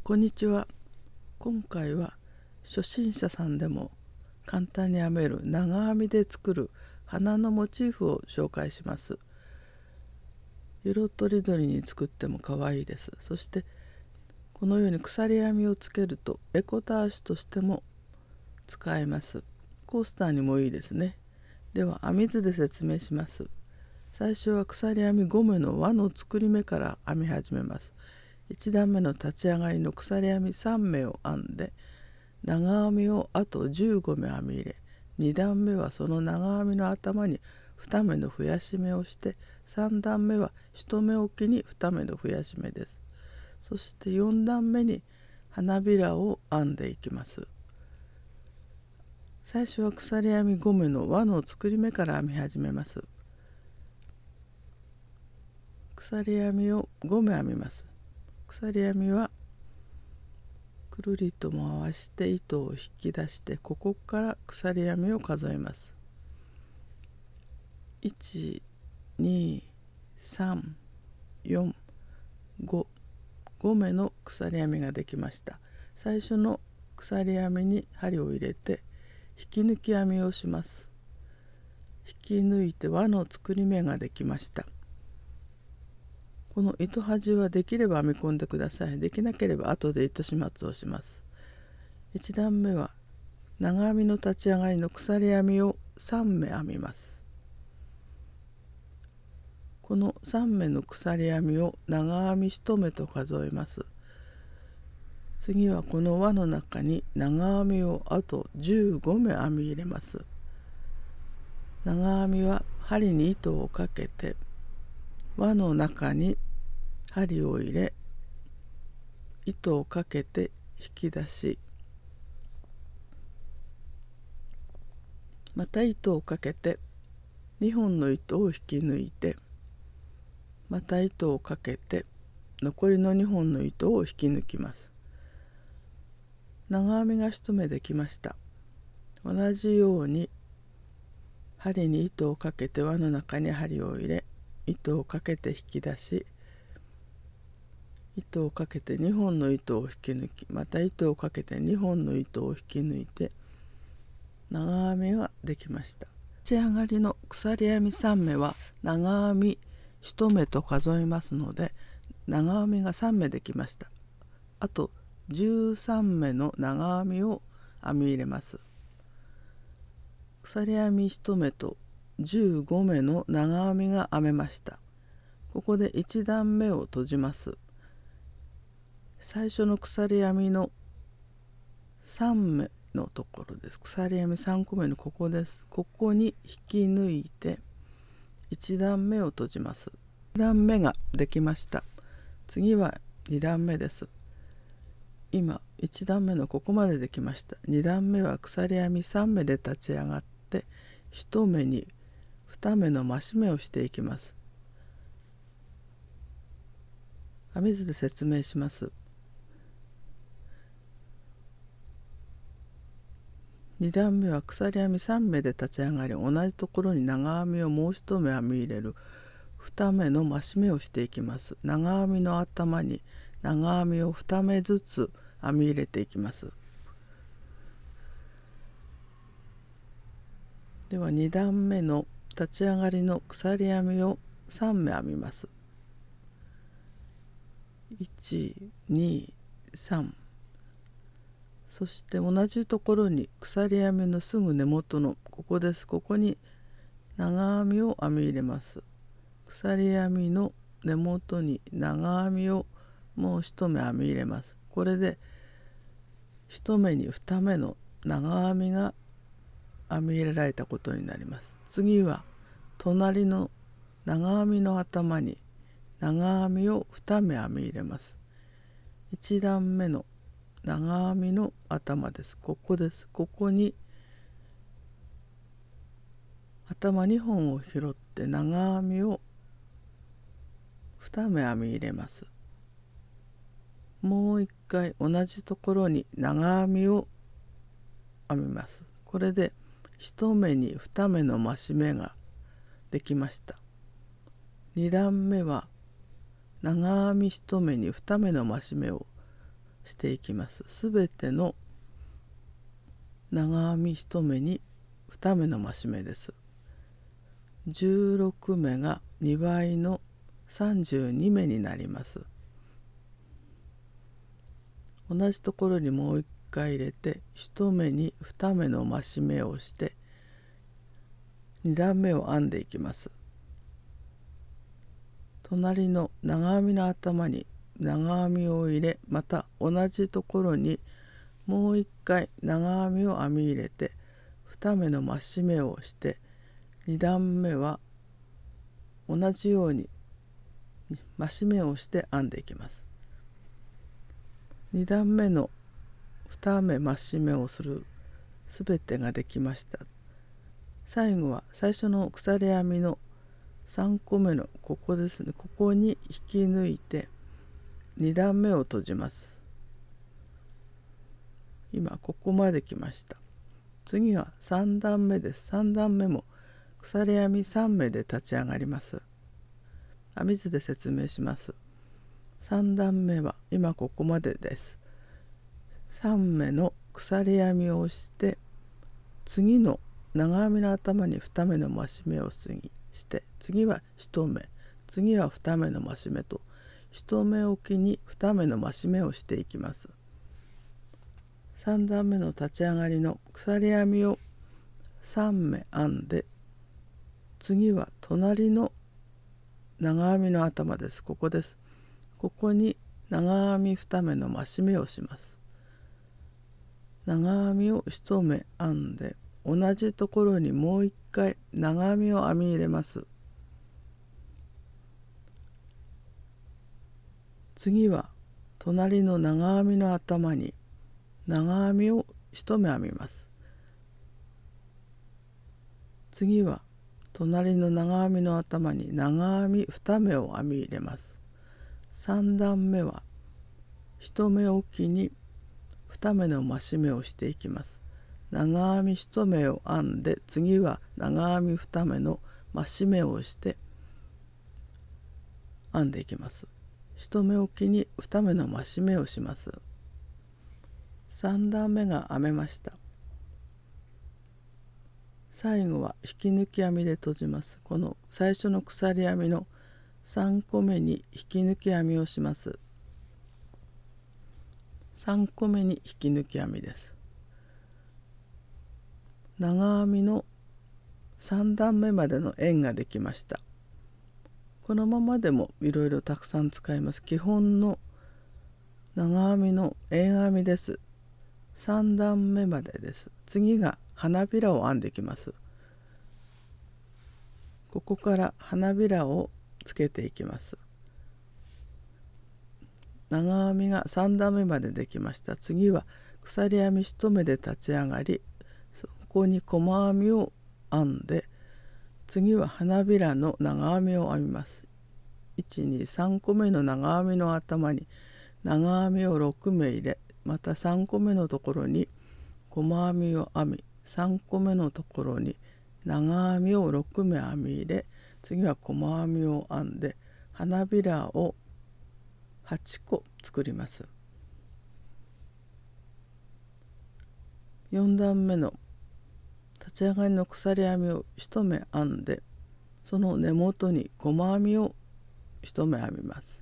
こんにちは。今回は初心者さんでも簡単に編める長編みで作る花のモチーフを紹介します。色とりどりに作っても可愛いです。そしてこのように鎖編みをつけるとエコターシュとしても使えます。コースターにもいいですね。では編み図で説明します。最初は鎖編み5目の輪の作り目から編み始めます。1段目の立ち上がりの鎖編み3目を編んで、長編みをあと15目編み入れ、2段目はその長編みの頭に2目の増やし目をして、3段目は1目おきに2目の増やし目です。そして4段目に花びらを編んでいきます。最初は鎖編み5目の輪の作り目から編み始めます。鎖編みを5目編みます。鎖編みはくるりと回して糸を引き出して、ここから鎖編みを数えます。1、2、3、4、5、5目の鎖編みができました。最初の鎖編みに針を入れて引き抜き編みをします。引き抜いて輪の作り目ができました。この糸端はできれば編み込んでください。できなければ後で糸始末をします。1段目は長編みの立ち上がりの鎖編みを3目編みます。この3目の鎖編みを長編み1目と数えます。次はこの輪の中に長編みをあと15目編み入れます。長編みは針に糸をかけて輪の中に針を入れ、糸をかけて引き出し、また糸をかけて2本の糸を引き抜いて、また糸をかけて残りの2本の糸を引き抜きます。長編みが1目できました。同じように針に糸をかけて輪の中に針を入れ、糸をかけて引き出し、糸をかけて2本の糸を引き抜き、また糸をかけて2本の糸を引き抜いて長編みができました。立ち上がりの鎖編み3目は長編み1目と数えますので、長編みが3目できました。あと13目の長編みを編み入れます。鎖編み1目と15目の長編みが編めました。ここで1段目を閉じます。最初の鎖編みの3目のところです。鎖編み3個目のここです。ここに引き抜いて1段目を閉じます。2段目ができました。次は2段目です。今1段目のここまでできました。2段目は鎖編み3目で立ち上がって1目に2目の増し目をしていきます。編み図で説明します。2段目は鎖編み3目で立ち上がり、同じところに長編みをもう1目編み入れる2目の増し目をしていきます。長編みの頭に長編みを2目ずつ編み入れていきます。では2段目の立ち上がりの鎖編みを3目編みます。1、2、3。そして同じところに鎖編みのすぐ根元のここです。ここに長編みを編み入れます。鎖編みの根元に長編みをもう1目編み入れます。これで1目に2目の長編みが編み入れられたことになります。次は隣の長編みの頭に長編みを2目編み入れます。1段目の長編みの頭です。ここです。ここに頭2本を拾って長編みを2目編み入れます。もう一回同じところに長編みを編みます。これで1目に2目の増し目ができました。2段目は長編み1目に2目の増し目をしていきます。すべての長編み1目に2目の増し目です。16目が2倍の32目になります。同じところにもう1回入れて1目に2目の増し目をして2段目を編んでいきます。隣の長編みの頭に長編みを入れ、また同じところにもう1回長編みを編み入れて2目の増し目をして2段目は同じように増し目をして編んでいきます。2段目の2目増し目をするすべてができました。最後は最初の鎖編みの3個目のここですね、ここに引き抜いて2段目を閉じます。今ここまで来ました。次は3段目です。3段目も鎖編み3目で立ち上がります。編み図で説明します。3段目は今ここまでです。3目の鎖編みをして次の長編みの頭に2目の増し目をして次は1目、次は2目の増し目と1目おきに2目の増し目をしていきます。3段目の立ち上がりの鎖編みを3目編んで次は隣の長編みの頭です。ここです。ここに長編み2目の増し目をします。長編みを1目編んで同じところにもう1回長編みを編み入れます。次は隣の長編みの頭に長編みを1目編みます。次は隣の長編みの頭に長編み2目を編み入れます。3段目は1目おきに2目の増し目をしていきます。長編み1目を編んで次は長編み2目の増し目をして編んでいきます。1目おきに2目の増し目をします。3段目が編めました。最後は引き抜き編みで閉じます。この最初の鎖編みの3個目に引き抜き編みをします。3個目に引き抜き編みです。長編みの3段目までの円ができました。このままでもいろいろたくさん使います。基本の長編みの円編みです。3段目までです。次が花びらを編んでいきます。ここから花びらをつけていきます。長編みが3段目までできました。次は鎖編み1目で立ち上がり、そこに細編みを編んで、次は花びらの長編みを編みます。1、2、3個目の長編みの頭に長編みを6目入れ、また3個目のところに細編みを編み、3個目のところに長編みを6目編み入れ、次は細編みを編んで花びらを8個作ります。4段目の立ち上がりの鎖編みを1目編んでその根元に細編みを1目編みます。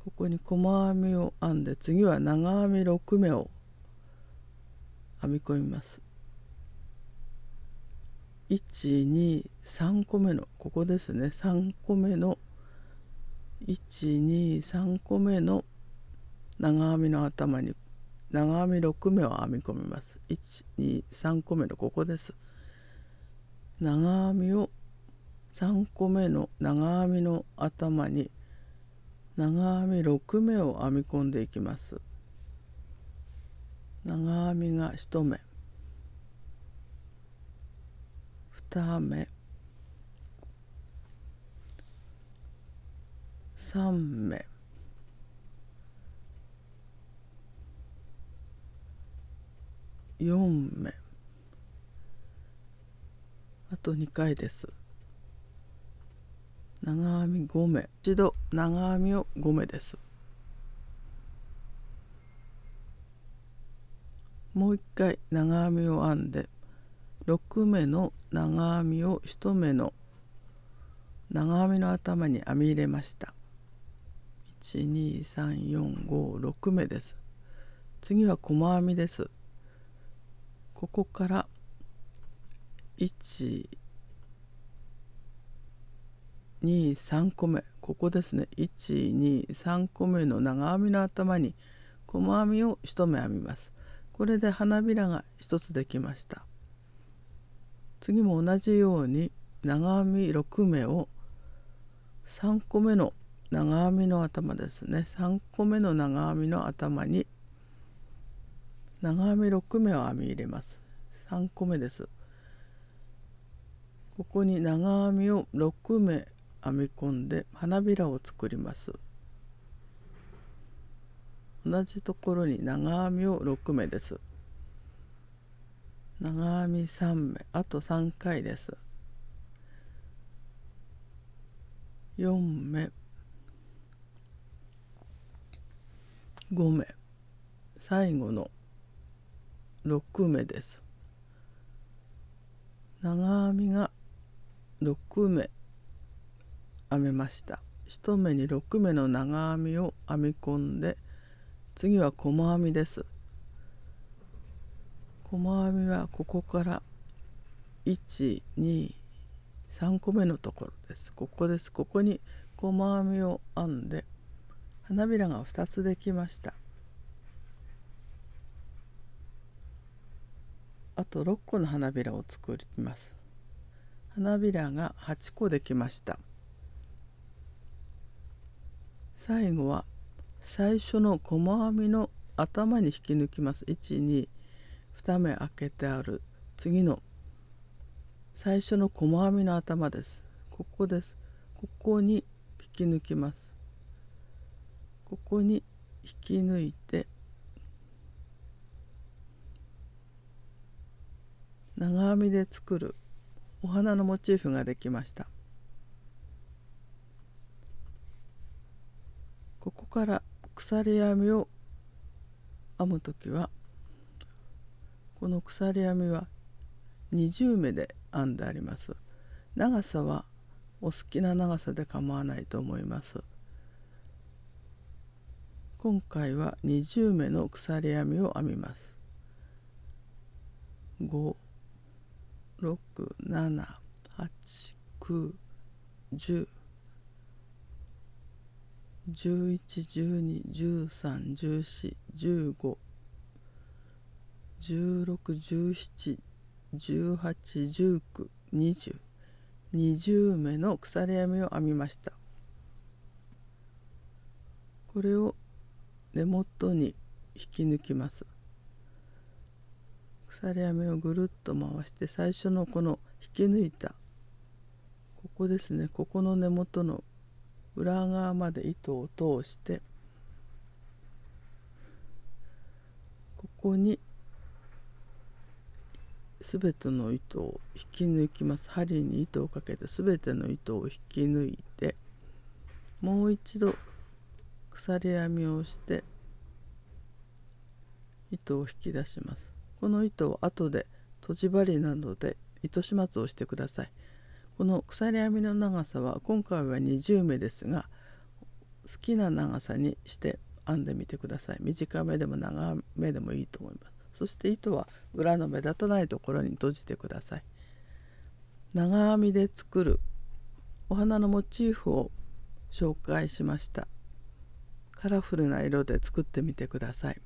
ここに細編みを編んで次は長編み6目を編み込みます。1、2、3個目のここですね、3個目の1、2、3個目の長編みの頭に長編み6目を編み込みます。1、2、3個目のここです。長編みを3個目の長編みの頭に長編み6目を編み込んでいきます。長編みが1目、2目、3目、4目、あと2回です。長編み5目、一度長編みを5目です。もう一回長編みを編んで6目の長編みを1目の長編みの頭に編み入れました。12345目です。次は細編みです。ここから123個目、ここですね。123個目の長編みの頭に細編みを1目編みます。これで花びらが1つできました。次も同じように長編み6目を3個目の長編みの頭ですね。3個目の長編みの頭に長編み6目を編み入れます。3個目です。ここに長編みを6目編み込んで花びらを作ります。同じところに長編みを6目です。長編み3目、あと3回です。4目、5目、最後の6目です。長編みが6目編めました。1目に6目の長編みを編み込んで、次は細編みです。細編みはここから1、2、3個目のところです。ここです。ここに細編みを編んで花びらが2つできました。あと6個の花びらを作ります。花びらが8個できました。最後は最初の細編みの頭に引き抜きます。1、2、2目開けてある次の最初の細編みの頭です。ここです。ここに引き抜きます。ここに引き抜いて長編みで作るお花のモチーフができました。ここから鎖編みを編むときはこの鎖編みは20目で編んであります。長さはお好きな長さで構わないと思います。今回は20目の鎖編みを編みます。5、6、7、8、9、10、11、12、13、14、15、16、17、18、19、20、20目の鎖編みを編みました。これを根元に引き抜きます。鎖編みをぐるっと回して最初のこの引き抜いたここですね、ここの根元の裏側まで糸を通してここにすべての糸を引き抜きます。針に糸をかけてすべての糸を引き抜いてもう一度鎖編みをして糸を引き出します。この糸を後でとじ針などで糸始末をしてください。この鎖編みの長さは今回は20目ですが好きな長さにして編んでみてください。短めでも長めでもいいと思います。そして糸は裏の目立たないところに閉じてください。長編みで作るお花のモチーフを紹介しました。カラフルな色で作ってみてください。